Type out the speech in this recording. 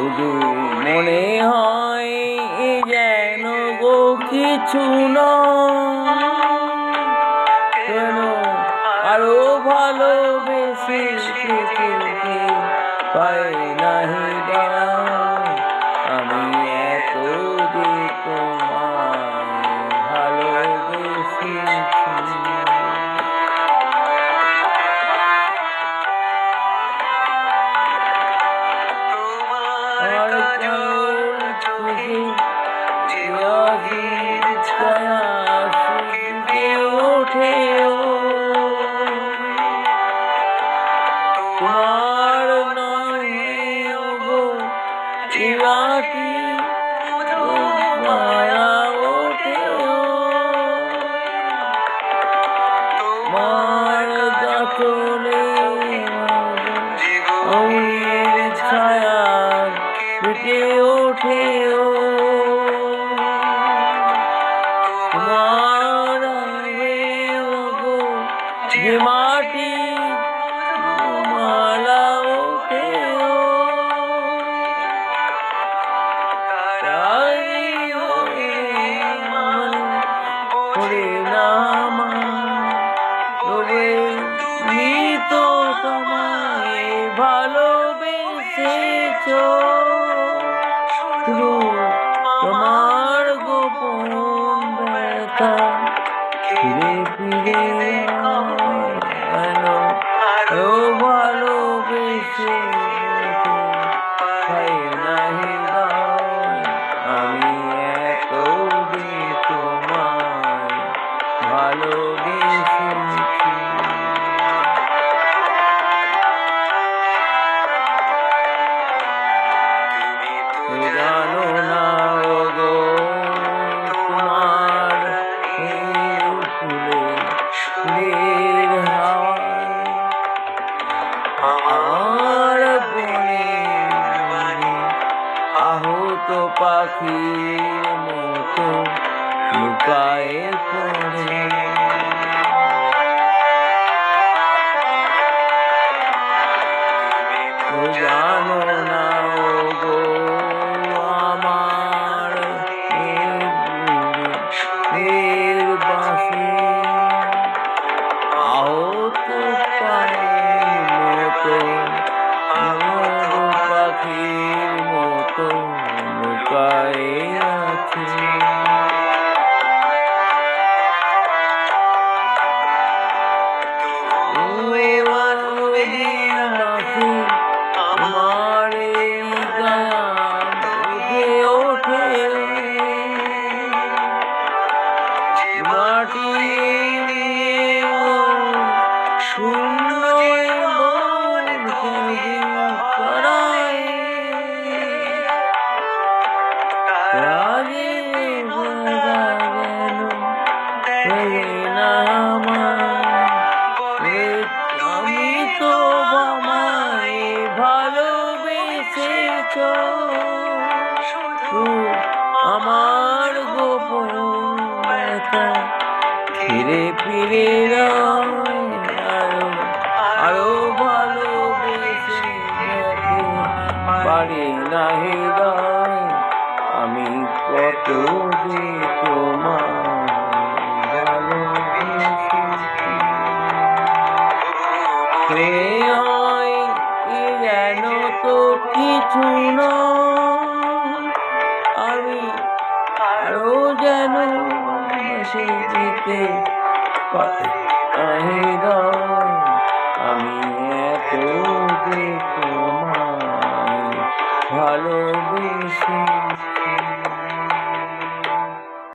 শুধু মনে হয় যেন গো কিছু নয়, কেন আরো ভালোবেসে পাই নাহি দায়, আমি এত যে তোমায় ভালোবেসেছি। তোমার নয় গো চিরাটি মায়া ওঠে, তোমার গাছলে অমির ছায়া ফুটে ওঠে, তোমার গো যে মাটি মালা ওঠে, তাই করে নাম তবে তুমি তো তোমায় ভালোবেসেছ, শুধু তোমার গোপন ব্যথা ফিরে ফিরে ভালোবেসে পাই নাহি দায়, আমি এত যে তোমায় ভালোবেসেছি। জানো না গো তোমার ফুলের হাওয়ায় আমার বনে আহত পাখির মতো লুকায়ে পড়ে, জানো না গো আমার বাসে আহত পাখির মতো লুকায়ে আছে, আমার গায়ে ওঠে মাটি শূন্য করায়, রাগে আমি তো আমায় ভালোবেসেছ, আমার গোপন ব্যথা ফিরে ফিরে আরো ভালোবেসে পারি নাহি দায়, আমি কত যে তোমায় ভালোবেসেছি, যেন তো কিছু নয়, আমি আরো যেন সে যেতে পারি নাহি দায়, আমি এত যে তোমায় ভালোবেসেছি।